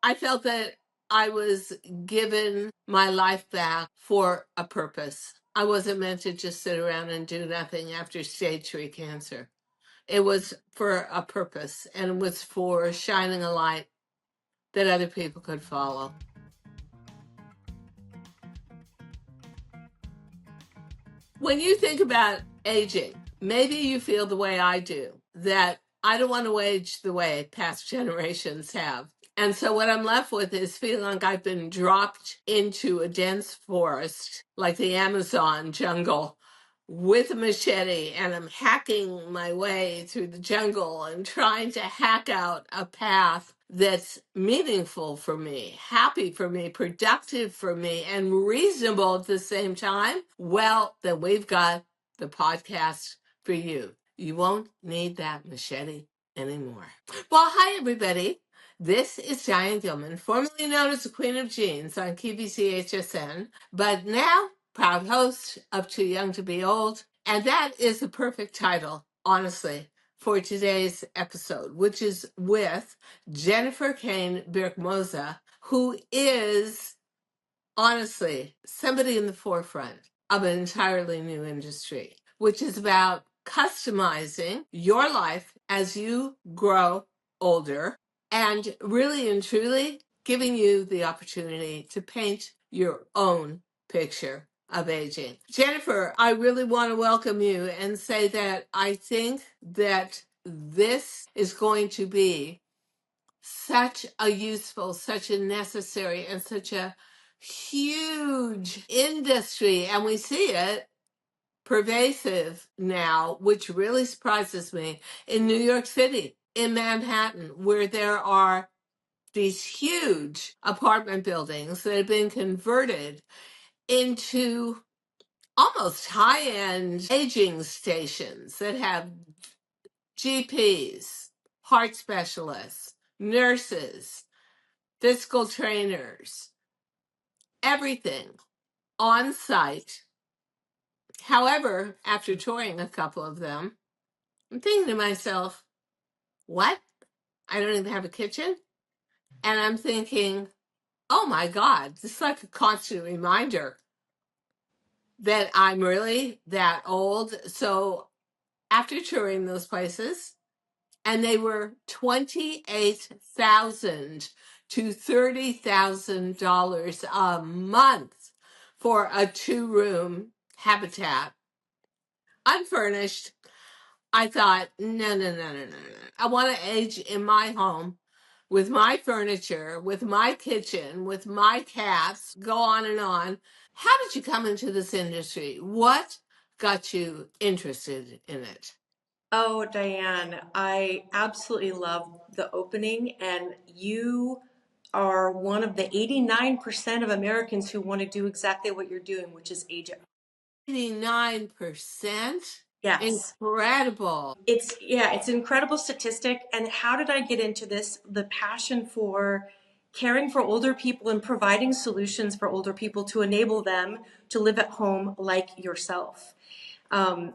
I felt that I was given my life back for a purpose. I wasn't meant to just sit around and do nothing after stage 3 cancer. It was for a purpose, and it was for shining a light that other people could follow. When you think about aging, maybe you feel the way I do, that I don't want to age the way past generations have. And so what I'm left with is feeling like I've been dropped into a dense forest, like the Amazon jungle, with a machete, and I'm hacking my way through the jungle and trying to hack out a path that's meaningful for me, happy for me, productive for me, and reasonable at the same time. Well, then we've got the podcast for you. You won't need that machete anymore. Well, hi, everybody. This is Diane Gilman, formerly known as the Queen of Jeans on KBCHSN, but now proud host of Too Young to Be Old. And that is the perfect title, honestly, for today's episode, which is with Jennifer Cain Birkmose, who is, honestly, somebody in the forefront of an entirely new industry, which is about customizing your life as you grow older and really and truly giving you the opportunity to paint your own picture of aging. Jennifer, I really want to welcome you and say that I think that this is going to be such a useful, such a necessary, and such a huge industry. And we see it pervasive now, which really surprises me, in New York City, in Manhattan, where there are these huge apartment buildings that have been converted into almost high-end aging stations that have GPs, heart specialists, nurses, physical trainers, everything on site. However, after touring a couple of them, I'm thinking to myself, what? I don't even have a kitchen? And I'm thinking, oh my God, this is like a constant reminder that I'm really that old. So after touring those places, and they were $28,000 to $30,000 a month for a 2-room habitat, unfurnished. I thought, no. I want to age in my home with my furniture, with my kitchen, with my cats, go on and on. How did you come into this industry? What got you interested in it? Oh, Diane, I absolutely love the opening, and you are one of the 89% of Americans who want to do exactly what you're doing, which is age at home. 89%? Yes. Incredible. It's an incredible statistic. And how did I get into this? The passion for caring for older people and providing solutions for older people to enable them to live at home like yourself.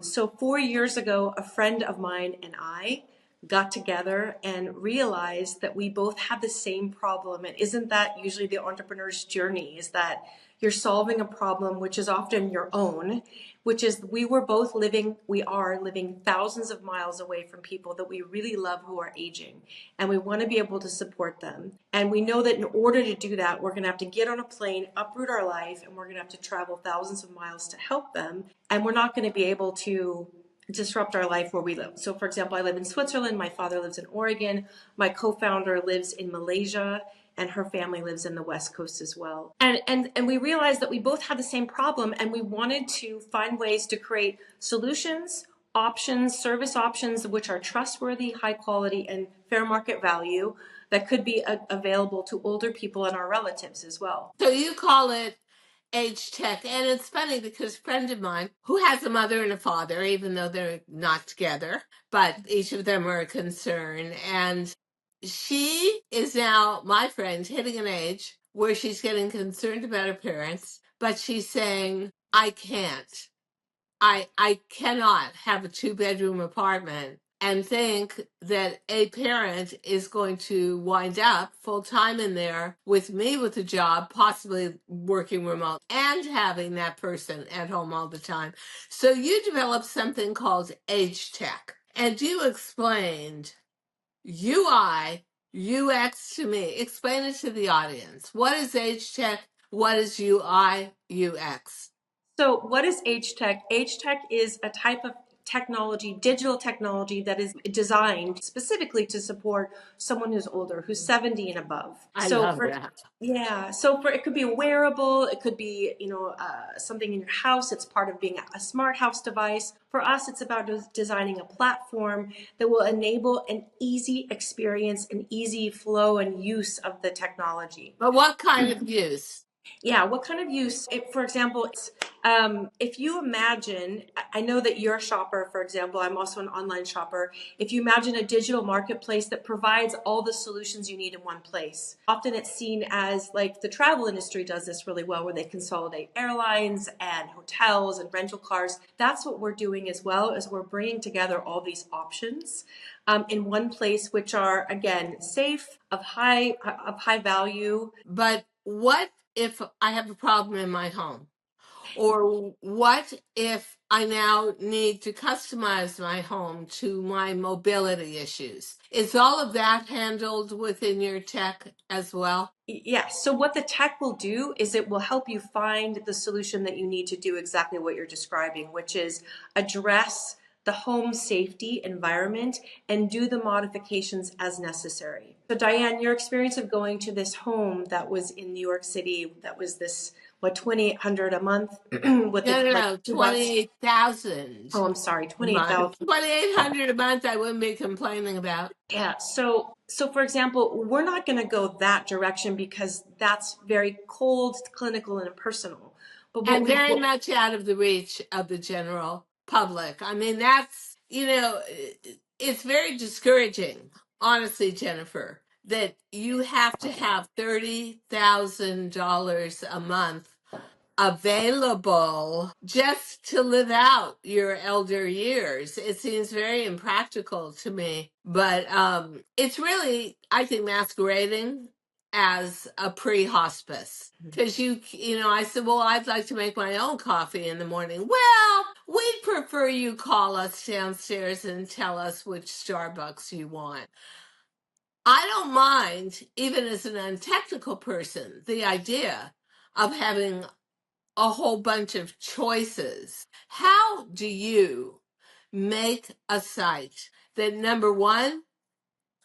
So 4 years ago, a friend of mine and I got together and realized that we both have the same problem. And isn't that usually the entrepreneur's journey, is that you're solving a problem which is often your own, which is we are living thousands of miles away from people that we really love who are aging. And we want to be able to support them. And we know that in order to do that, we're going to have to get on a plane, uproot our life, and we're going to have to travel thousands of miles to help them. And we're not going to be able to disrupt our life where we live. So for example, I live in Switzerland. My father lives in Oregon. My co-founder lives in Malaysia, and her family lives in the West Coast as well. And we realized that we both had the same problem, and we wanted to find ways to create solutions, options, service options, which are trustworthy, high quality, and fair market value that could be available to older people and our relatives as well. So you call it age tech. And it's funny because a friend of mine who has a mother and a father, even though they're not together, but each of them are a concern. And she is now, my friend, hitting an age where she's getting concerned about her parents, but she's saying, I can't. I cannot have a 2-bedroom apartment and think that a parent is going to wind up full time in there with me with a job, possibly working remote, and having that person at home all the time. So you developed something called Age Tech, and you explained UI, UX to me. Explain it to the audience. What is Age Tech? What is UI, UX? So what is age tech? Age tech is a type of technology, digital technology, that is designed specifically to support someone who's older, who's 70 and above. I love that. Yeah, so for it could be a wearable, it could be, something in your house. It's part of being a smart house device. For us, it's about designing a platform that will enable an easy experience, an easy flow and use of the technology. But what kind of use? Yeah, what kind of use? For example, if you imagine, I know that you're a shopper, for example, I'm also an online shopper. If you imagine a digital marketplace that provides all the solutions you need in one place, often it's seen as, like, the travel industry does this really well, where they consolidate airlines and hotels and rental cars. That's what we're doing as well, as we're bringing together all these options in one place, which are, again, safe, of high value. But what if I have a problem in my home? Or what if I now need to customize my home to my mobility issues? Is all of that handled within your tech as well? Yes. So what the tech will do is it will help you find the solution that you need to do exactly what you're describing, which is address the home safety environment and do the modifications as necessary. So Diane, your experience of going to this home that was in New York City, that was this, what, $2,800 a month with No, 28,000 Oh, I'm sorry, a month. 28,000. 2,800 a month, I wouldn't be complaining about. Yeah. So for example, we're not going to go that direction because that's very cold, clinical, and impersonal. But And very much out of the reach of the general public. I mean, that's, it's very discouraging, honestly, Jennifer, that you have to have $30,000 a month available just to live out your elder years. It seems very impractical to me, but it's really, I think, masquerading as a pre-hospice. Because I said, well, I'd like to make my own coffee in the morning. Well, we'd prefer you call us downstairs and tell us which Starbucks you want. I don't mind, even as an untechnical person, the idea of having a whole bunch of choices. How do you make a site that, number one,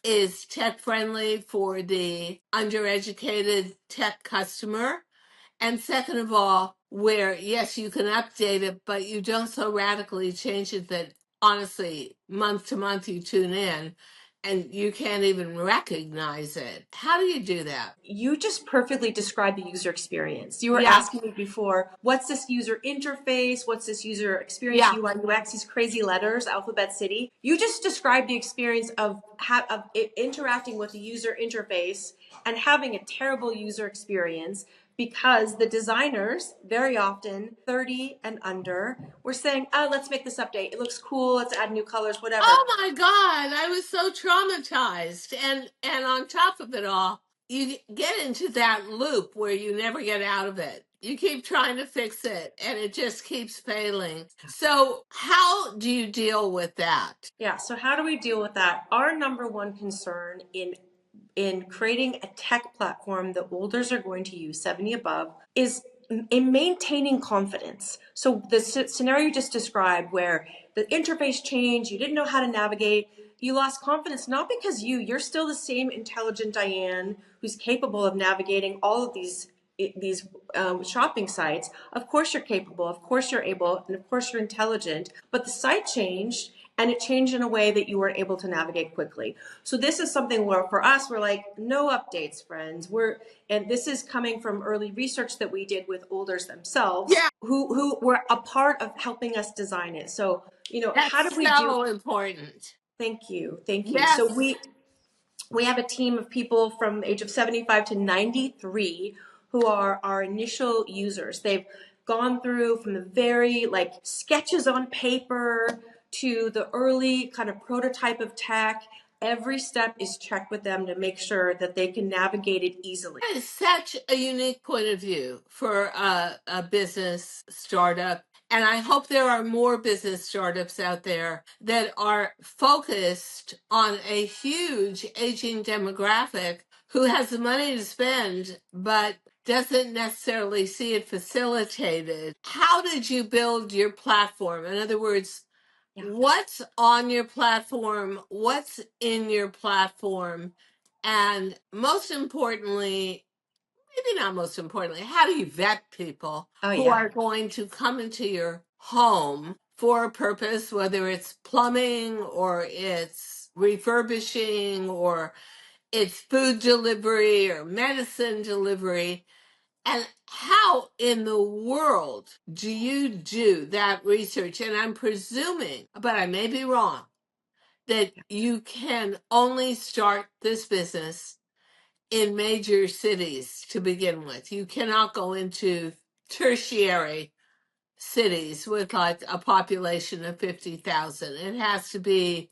is tech friendly for the undereducated tech customer? And second of all, where, yes, you can update it, but you don't so radically change it that, honestly, month to month you tune in and you can't even recognize it. How do you do that? You just perfectly described the user experience. You were Yeah. asking me before, what's this user interface? What's this user experience? Yeah. UI, UX, these crazy letters, Alphabet City. You just described the experience of interacting with the user interface and having a terrible user experience, because the designers, very often 30 and under, were saying, oh, let's make this update. It looks cool. Let's add new colors, whatever. Oh my God, I was so traumatized. And on top of it all, you get into that loop where you never get out of it. You keep trying to fix it and it just keeps failing. So how do you deal with that? Yeah, so how do we deal with that? Our number one concern in creating a tech platform that olders are going to use, 70 above, is in maintaining confidence. So the scenario you just described, where the interface changed, you didn't know how to navigate, you lost confidence, not because you're still the same intelligent Diane who's capable of navigating all of these shopping sites. Of course you're capable, of course you're able, and of course you're intelligent, but the site changed, and it changed in a way that you weren't able to navigate quickly. So this is something where, for us, we're like, no updates, friends. And this is coming from early research that we did with olders themselves, Yeah. who were a part of helping us design it. So, That's how do we so important. Thank you. Yes. So we have a team of people from the age of 75 to 93 who are our initial users. They've gone through from the very, like, sketches on paper to the early kind of prototype of tech. Every step is checked with them to make sure that they can navigate it easily. That is such a unique point of view for a business startup. And I hope there are more business startups out there that are focused on a huge aging demographic who has the money to spend, but doesn't necessarily see it facilitated. How did you build your platform? In other words, Yeah. what's on your platform? What's in your platform? And most importantly, maybe not most importantly, how do you vet people Oh, who yeah. are going to come into your home for a purpose, whether it's plumbing or it's refurbishing or it's food delivery or medicine delivery? And how in the world do you do that research? And I'm presuming, but I may be wrong, that you can only start this business in major cities to begin with. You cannot go into tertiary cities with like a population of 50,000. It has to be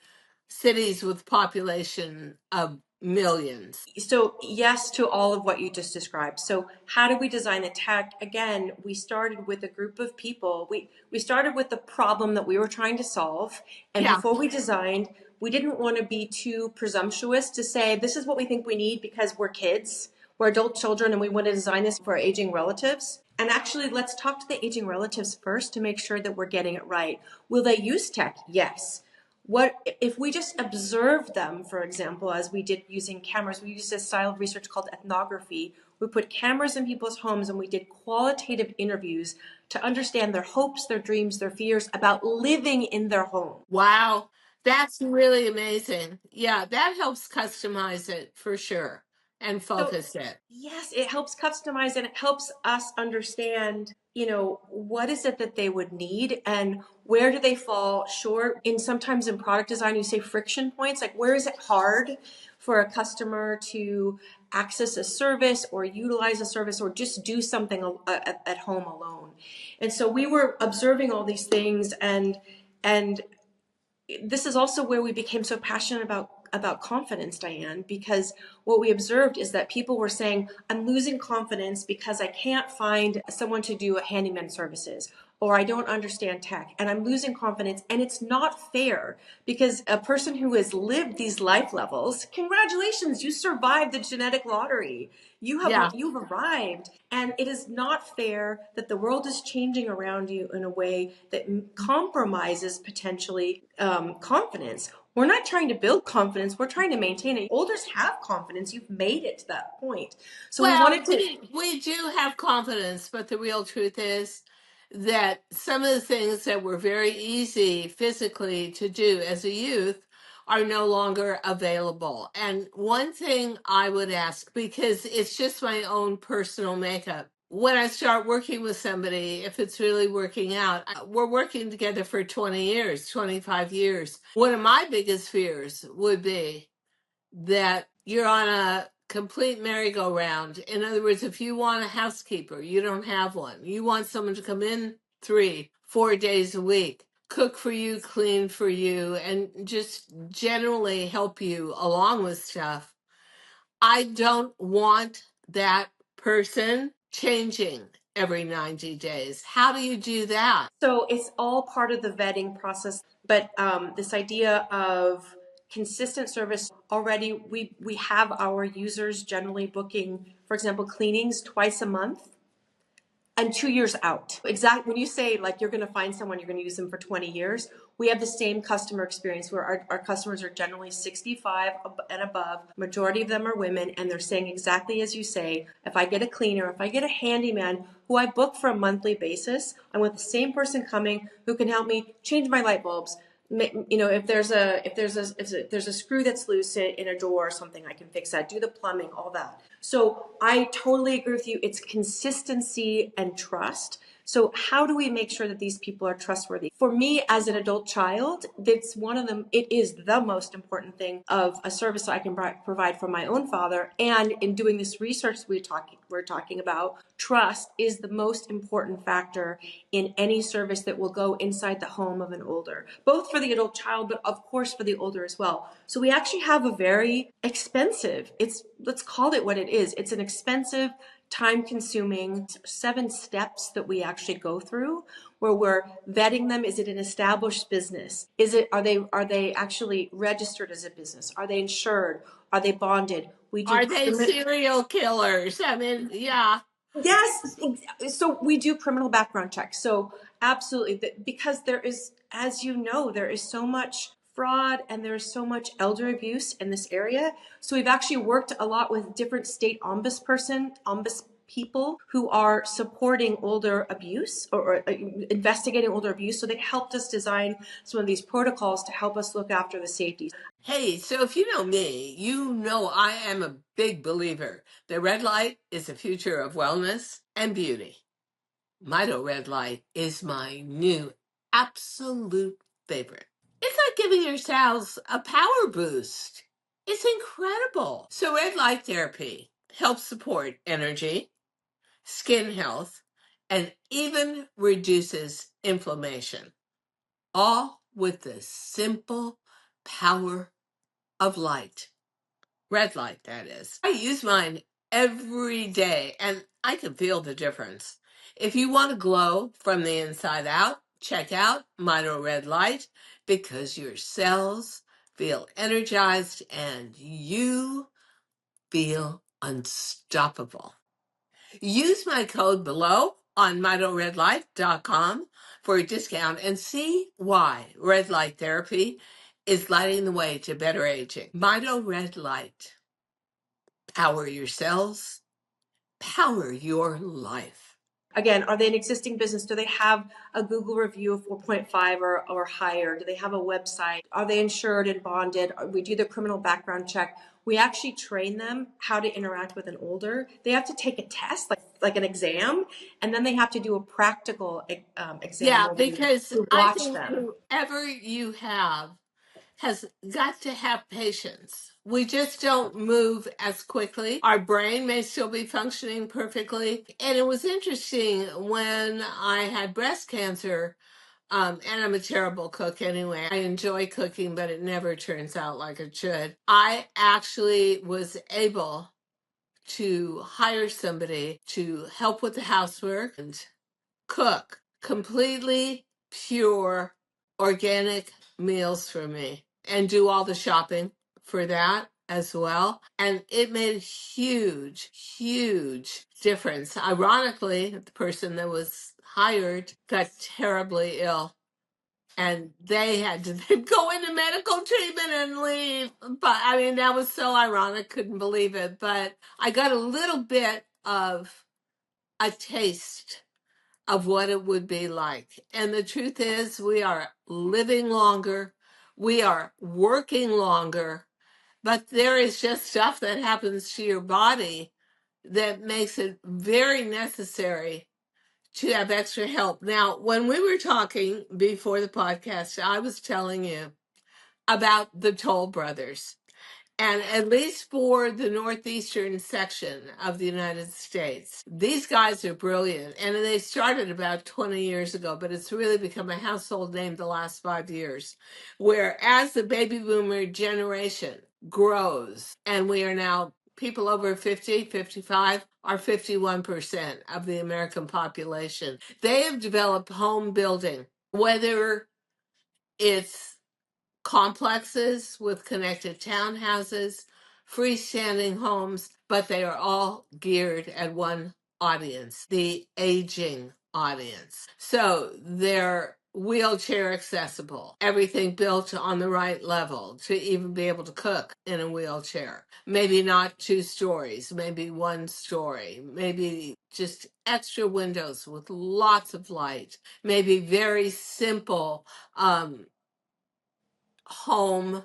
cities with population of millions. So yes to all of what you just described. So how did we design the tech? Again, we started with a group of people. We started with the problem that we were trying to solve. And Yeah. before we designed, we didn't want to be too presumptuous to say, this is what we think we need because we're kids, we're adult children, and we want to design this for our aging relatives. And actually, let's talk to the aging relatives first to make sure that we're getting it right. Will they use tech? Yes. What if we just observe them, for example, as we did using cameras? We used a style of research called ethnography. We put cameras in people's homes and we did qualitative interviews to understand their hopes, their dreams, their fears about living in their home. Wow. That's really amazing. Yeah, that helps customize it for sure and So focus it. yes, it helps customize and it helps us understand, what is it that they would need and where do they fall short. Sometimes in product design, you say friction points, like where is it hard for a customer to access a service or utilize a service or just do something at home alone. And so we were observing all these things and this is also where we became so passionate about confidence, Diane, because what we observed is that people were saying, I'm losing confidence because I can't find someone to do handyman services, or I don't understand tech, and I'm losing confidence. And it's not fair because a person who has lived these life levels, congratulations, you survived the genetic lottery. Yeah. You've arrived, and it is not fair that the world is changing around you in a way that compromises potentially confidence. We're not trying to build confidence. We're trying to maintain it. Olders have confidence. You've made it to that point. So we Well, wanted to. we do have confidence, but the real truth is that some of the things that were very easy physically to do as a youth are no longer available. And one thing I would ask, because it's just my own personal makeup, when I start working with somebody, if it's really working out, we're working together for 20 years, 25 years. One of my biggest fears would be that you're on a complete merry-go-round. In other words, if you want a housekeeper, you don't have one. You want someone to come in 3, 4 days a week, cook for you, clean for you, and just generally help you along with stuff. I don't want that person changing every 90 days. How do you do that? So it's all part of the vetting process. But this idea of consistent service already, we have our users generally booking, for example, cleanings twice a month. And 2 years out. Exactly. When you say like you're going to find someone, you're going to use them for 20 years, we have the same customer experience where our customers are generally 65 and above. Majority of them are women, and they're saying exactly as you say, if I get a cleaner, if I get a handyman who I book for a monthly basis, I want the same person coming who can help me change my light bulbs. If there's a screw that's loose in a door or something, I can fix that, do the plumbing, all that. So I totally agree with you. It's consistency and trust. So how do we make sure that these people are trustworthy? For me, as an adult child, it's one of them. It is the most important thing of a service I can provide for my own father. And in doing this research we're talking about, trust is the most important factor in any service that will go inside the home of an older, both for the adult child, but of course for the older as well. So we actually have a very expensive, let's call it what it is. It's an expensive, time consuming 7 steps that we actually go through where we're vetting them. Is it an established business? Are they actually registered as a business? Are they insured? Are they bonded? We do Are they serial killers? I mean, yeah. Yes. So we do criminal background checks. So absolutely, because there is, as you know, there is so much fraud and there's so much elder abuse in this area. So we've actually worked a lot with different state ombuds people who are supporting older abuse or investigating older abuse. So they helped us design some of these protocols to help us look after the safety. Hey, so if you know me, you know I am a big believer that red light is the future of wellness and beauty. Mito Red Light is my new absolute favorite. It's like giving your cells a power boost. It's incredible. So red light therapy helps support energy, skin health, and even reduces inflammation, all with the simple power of light. Red light, that is. I use mine every day and I can feel the difference. If you want to glow from the inside out, check out Mito Red Light because your cells feel energized and you feel unstoppable. Use my code below on mitoredlight.com for a discount and see why red light therapy is lighting the way to better aging. Mito Red Light. Power your cells, power your life. Again, are they an existing business? Do they have a Google review of 4.5 or higher? Do they have a website? Are they insured and bonded? We do the criminal background check. We actually train them how to interact with an older. They have to take a test, like an exam, and then they have to do a practical exam Yeah, where because we I watch think them. whoever you have has got to have patience. We just don't move as quickly. Our brain may still be functioning perfectly. And it was interesting when I had breast cancer, and I'm a terrible cook anyway. I enjoy cooking, but it never turns out like it should. I actually was able to hire somebody to help with the housework and cook completely pure organic meals for me and do all the shopping for that as well. And it made a huge, huge difference. Ironically, the person that was hired got terribly ill and they had to go into medical treatment and leave. But I mean, that was so ironic, couldn't believe it. But I got a little bit of a taste of what it would be like. And the truth is, we are living longer, we are working longer, but there is just stuff that happens to your body that makes it very necessary to have extra help. Now, when we were talking before the podcast, I was telling you about the Toll Brothers. And at least for the northeastern section of the United States, these guys are brilliant. And they started about 20 years ago, but it's really become a household name the last 5 years. Where as the baby boomer generation grows, and we are now people over 50, 55 are 51% of the American population. They have developed home building, whether it's complexes with connected townhouses, freestanding homes, but they are all geared at one audience, the aging audience. So they're wheelchair accessible, everything built on the right level to even be able to cook in a wheelchair. Maybe not 2 stories, maybe 1 story, maybe just extra windows with lots of light, maybe very simple home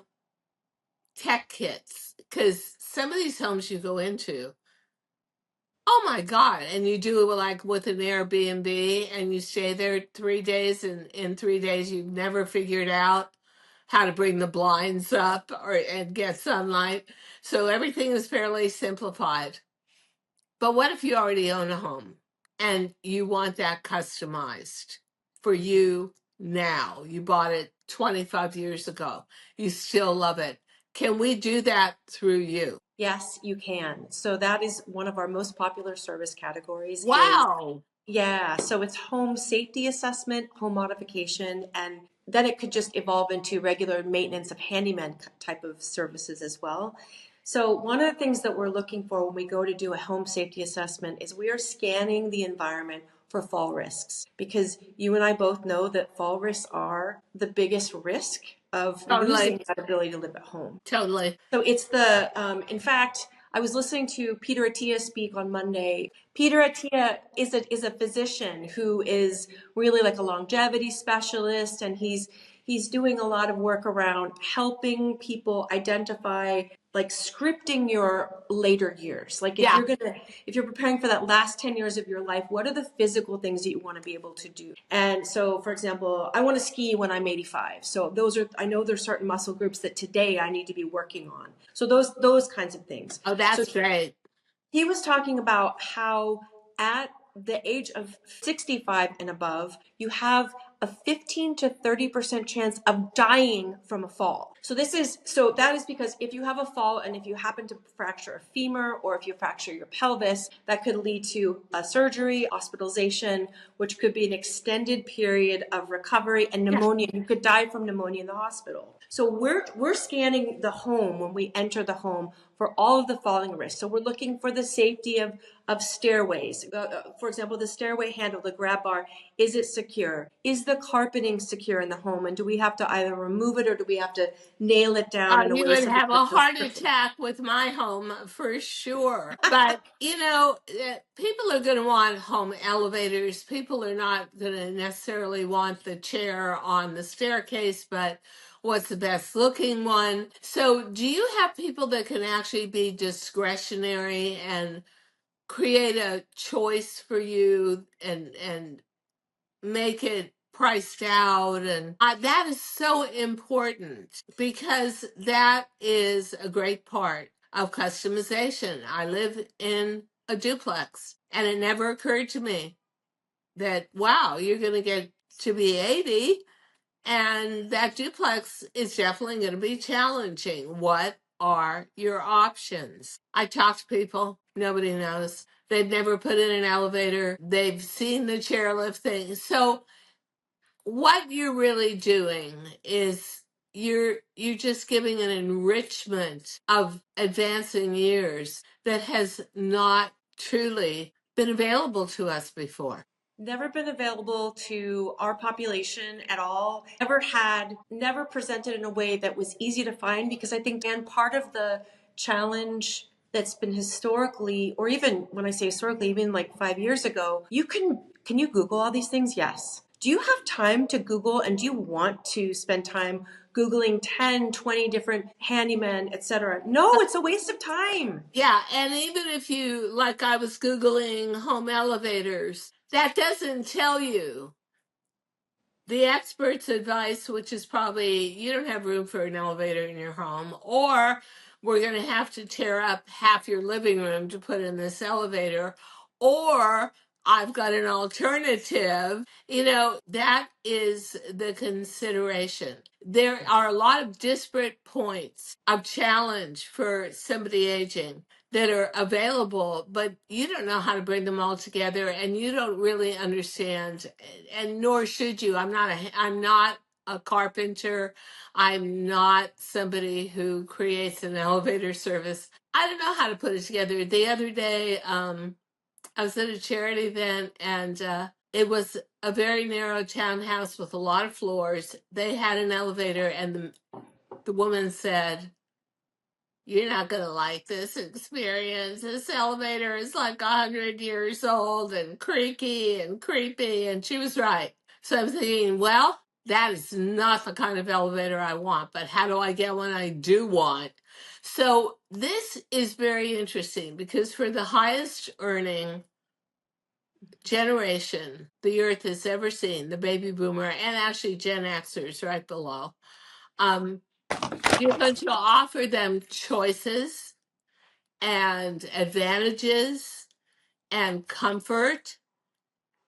tech kits, because some of these homes you go into, Oh my God. And you do it like with an Airbnb and you stay there 3 days, and in 3 days you've never figured out how to bring the blinds up and get sunlight. So everything is fairly simplified. But what if you already own a home and you want that customized for you now? You bought it 25 years ago. You still love it. Can we do that through you? Yes, you can. So that is one of our most popular service categories is Wow. yeah, so it's home safety assessment, home modification, and then it could just evolve into regular maintenance of handyman type of services as well. So one of the things that we're looking for when we go to do a home safety assessment is we are scanning the environment for fall risks, because you and I both know that fall risks are the biggest risk of losing Totally. that ability to live at home. Totally. So it's in fact, I was listening to Peter Attia speak on Monday. Peter Attia is a physician who is really like a longevity specialist, and he's doing a lot of work around helping people identify, like scripting your later years. Like Yeah. if you're preparing for that last 10 years of your life, what are the physical things that you want to be able to do? And so, for example, I want to ski when I'm 85. So I know there's certain muscle groups that today I need to be working on. So those kinds of things. Oh, So that's great. he was talking about how at the age of 65 and above, you have a 15 to 30% chance of dying from a fall. So that is because if you have a fall and if you happen to fracture a femur or if you fracture your pelvis, that could lead to a surgery, hospitalization, which could be an extended period of recovery, and Yeah. pneumonia. You could die from pneumonia in the hospital. So we're scanning the home when we enter the home for all of the falling risks. So we're looking for the safety of stairways. For example, the stairway handle, the grab bar, is it secure? Is the carpeting secure in the home? And do we have to either remove it or do we have to nail it down in a You way would so that have there's a no heart friction? attack with my home for sure. But, people are going to want home elevators. People are not going to necessarily want the chair on the staircase, but what's the best looking one? So, do you have people that can actually be discretionary and create a choice for you and make it priced out? And that is so important because that is a great part of customization. I live in a duplex and it never occurred to me that, wow, you're going to get to be 80 and that duplex is definitely going to be challenging. What are your options? I talk to people, nobody knows. They've never put in an elevator. They've seen the chairlift thing. So what you're really doing is you're just giving an enrichment of advancing years that has not truly been available to us before. Never been available to our population at all. Never presented in a way that was easy to find, because I think, Dan, part of the challenge that's been historically, or even when I say historically, even like 5 years ago, can you Google all these things? Yes. Do you have time to Google, and do you want to spend time Googling 10, 20 different handymen, etc.? No, it's a waste of time. Yeah, and even if you, like I was Googling home elevators, that doesn't tell you the expert's advice, which is probably you don't have room for an elevator in your home, or we're going to have to tear up half your living room to put in this elevator, or I've got an alternative. That is the consideration. There are a lot of disparate points of challenge for somebody aging that are available, but you don't know how to bring them all together, and you don't really understand, and nor should you. I'm not a carpenter. I'm not somebody who creates an elevator service. I don't know how to put it together. The other day, I was at a charity event, and it was a very narrow townhouse with a lot of floors. They had an elevator, and the woman said, "You're not going to like this experience. This elevator is like 100 years old and creaky and creepy." And she was right. So I'm thinking, well, that is not the kind of elevator I want, but how do I get one I do want? So this is very interesting because for the highest earning generation the earth has ever seen, the baby boomer and actually Gen Xers right below, um, you're going to offer them choices and advantages and comfort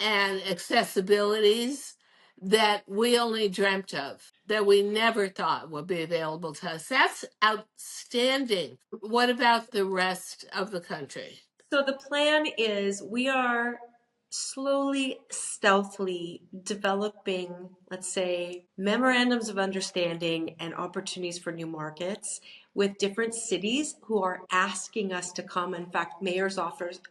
and accessibilities that we only dreamt of, that we never thought would be available to us. That's outstanding. What about the rest of the country? So the plan is we are slowly, stealthily developing, let's say, memorandums of understanding and opportunities for new markets with different cities who are asking us to come. In fact,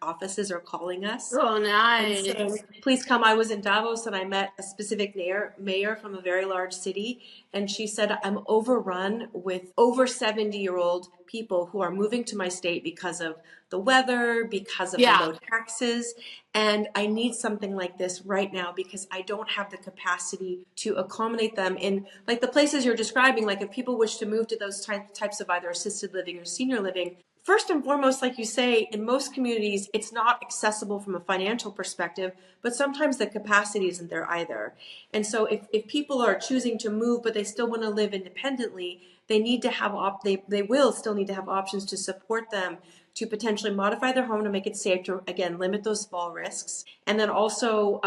offices are calling us Oh, and nice. saying, please come. I was in Davos and I met a specific mayor from a very large city. And she said, I'm overrun with over 70-year-old people who are moving to my state because of the weather, because of the Yeah, low taxes. And I need something like this right now because I don't have the capacity to accommodate them in like the places you're describing. Like if people wish to move to those types of either assisted living or senior living, first and foremost, like you say, in most communities, it's not accessible from a financial perspective, but sometimes the capacity isn't there either. And so if people are choosing to move, but they still want to live independently, they need to have, they will still need to have options to support them to potentially modify their home to make it safe, to again limit those fall risks, and then also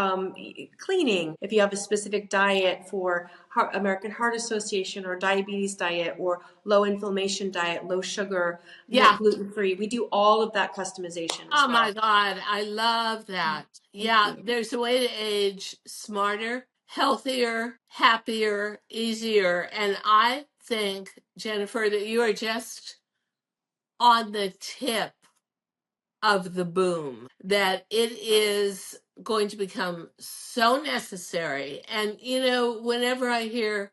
cleaning. If you have a specific diet for American Heart Association or diabetes diet or low inflammation diet, low sugar, yeah. gluten free, we do all of that customization as Oh well. my God, I love that. Thank Yeah, you. there's a way to age smarter, healthier, happier, easier. And I think, Jennifer, that you are just on the tip of the boom, that it is going to become so necessary. And, you know, whenever I hear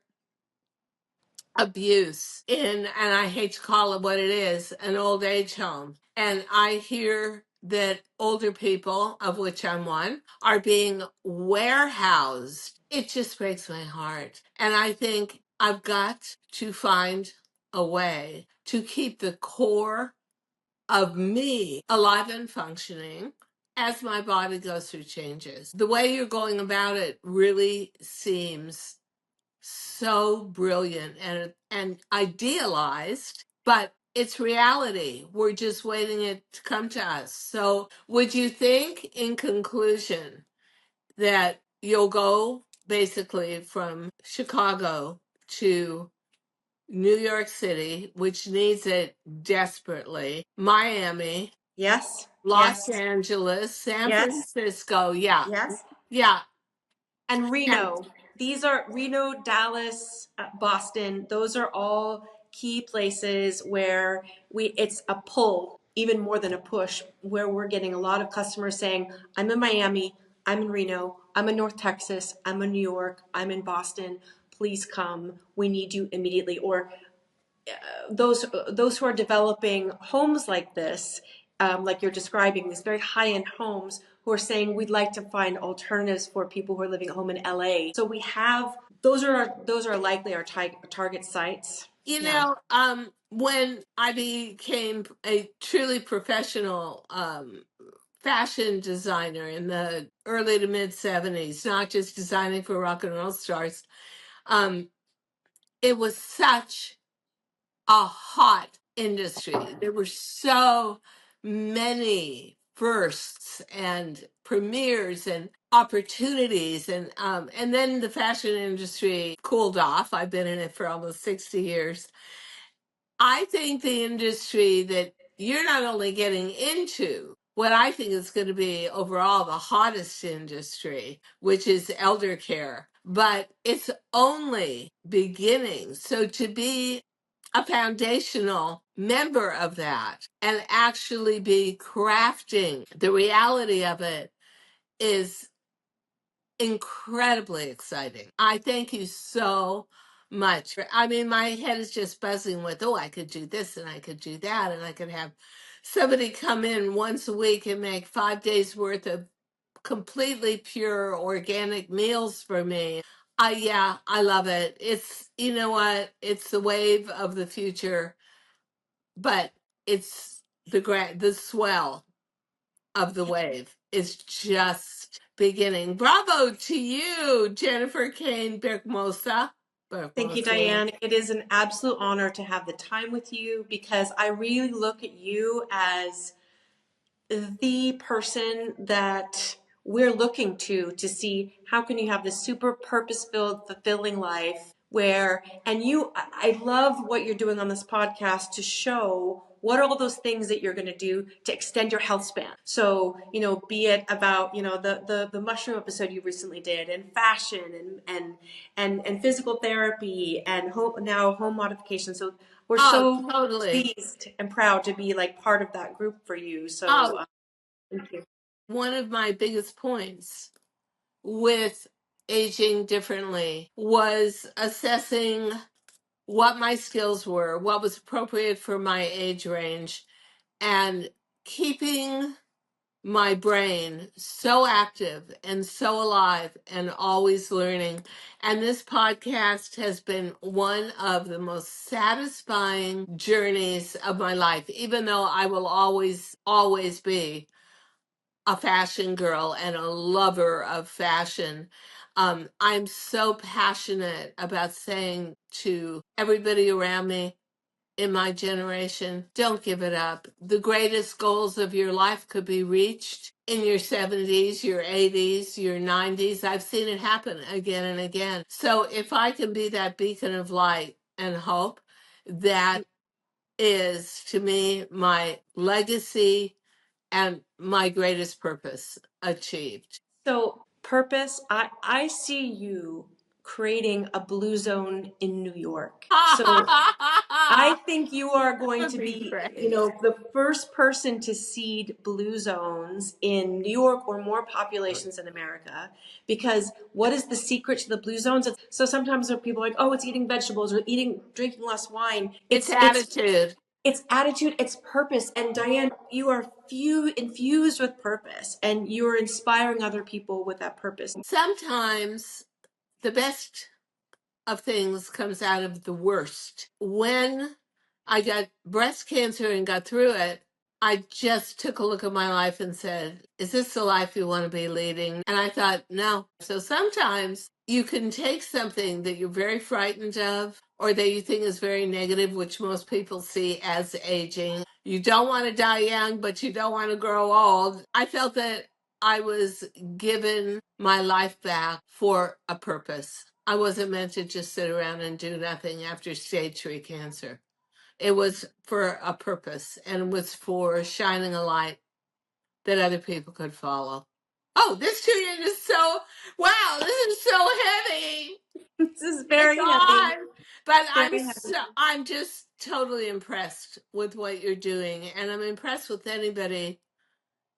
abuse in, and I hate to call it what it is, an old age home, and I hear that older people, of which I'm one, are being warehoused, it just breaks my heart. And I think I've got to find a way to keep the core of me alive and functioning as my body goes through changes. The way you're going about it really seems so brilliant and idealized, but it's reality. We're just waiting it to come to us. So would you think, in conclusion, that you'll go basically from Chicago to New York City, which needs it desperately, Miami, Yes, Los yes, Angeles, San yes, Francisco, yeah, yes. yeah, And and Reno. These are Reno, Dallas, Boston. Those are all key places where it's a pull, even more than a push, where we're getting a lot of customers saying, I'm in Miami, I'm in Reno, I'm in North Texas, I'm in New York, I'm in Boston. Please come. We need you immediately. Or those who are developing homes like this, like you're describing, these very high-end homes, who are saying we'd like to find alternatives for people who are living at home in LA. So we have those are likely our target sites. you Yeah. know, when I became a truly professional fashion designer in the early to mid 70s, not just designing for rock and roll stars, um, it was such a hot industry. There were so many firsts and premieres and opportunities, and then the fashion industry cooled off. I've been in it for almost 60 years. I think the industry that you're not only getting into, what I think is going to be overall the hottest industry, which is elder care, but it's only beginning. So to be a foundational member of that and actually be crafting the reality of it is incredibly exciting. I thank you so much. I mean, my head is just buzzing with, oh, I could do this and I could do that, and I could have somebody come in once a week and make 5 days worth of completely pure organic meals for me. Yeah, I love it. It's, you know what? It's the wave of the future. But it's the swell of the wave is just beginning. Bravo to you, Jennifer Cain Birkmose. Thank you, Diane. It is an absolute honor to have the time with you because I really look at you as the person that we're looking to see how can you have this super purpose-filled, fulfilling life where, and I love what you're doing on this podcast to show what are all those things that you're going to do to extend your health span. So, be it about, the mushroom episode you recently did, and fashion and physical therapy and home modification. So we're so totally pleased and proud to be like part of that group for you. So thank you. One of my biggest points with aging differently was assessing what my skills were, what was appropriate for my age range, and keeping my brain so active and so alive and always learning. And this podcast has been one of the most satisfying journeys of my life, even though I will always be a fashion girl and a lover of fashion. I'm so passionate about saying to everybody around me in my generation, don't give it up. The greatest goals of your life could be reached in your 70s, your 80s, your 90s. I've seen it happen again and again. So if I can be that beacon of light and hope, that is to me my legacy and my greatest purpose achieved. So purpose, I see you creating a blue zone in New York. So I think you are going to be, the first person to seed blue zones in New York or more populations in America. Because what is the secret to the blue zones? So sometimes people are like, oh, it's eating vegetables or drinking less wine. It's attitude. It's attitude, it's purpose. And Diane, you are infused with purpose and you're inspiring other people with that purpose. Sometimes the best of things comes out of the worst. When I got breast cancer and got through it, I just took a look at my life and said, is this the life you want to be leading? And I thought, no. So sometimes you can take something that you're very frightened of or that you think is very negative, which most people see as aging. You don't want to die young, but you don't want to grow old. I felt that I was given my life back for a purpose. I wasn't meant to just sit around and do nothing after stage 3 cancer. It was for a purpose, and it was for shining a light that other people could follow. Oh, this tuning is so, wow, this is so heavy. This is very heavy. But I'm just totally impressed with what you're doing, and I'm impressed with anybody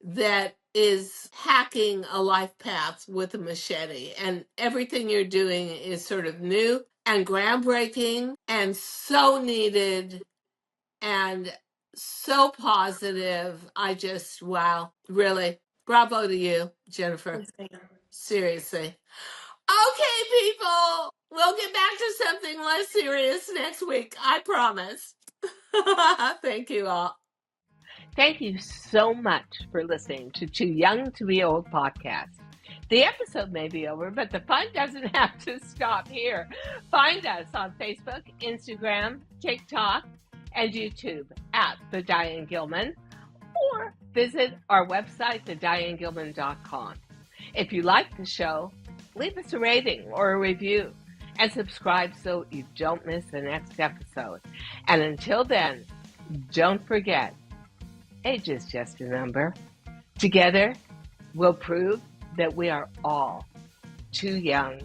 that is hacking a life path with a machete. And everything you're doing is sort of new and groundbreaking and so needed and so positive. Wow, really. Bravo to you, Jennifer. Seriously. Okay, people, we'll get back to something less serious next week. I promise. Thank you all. Thank you so much for listening to Too Young to Be Old podcast. The episode may be over, but the fun doesn't have to stop here. Find us on Facebook, Instagram, TikTok, and YouTube at The Diane Gilman, or visit our website, thedianegilman.com. If you like the show, leave us a rating or a review and subscribe so you don't miss the next episode. And until then, don't forget, age is just a number. Together, we'll prove that we are all too young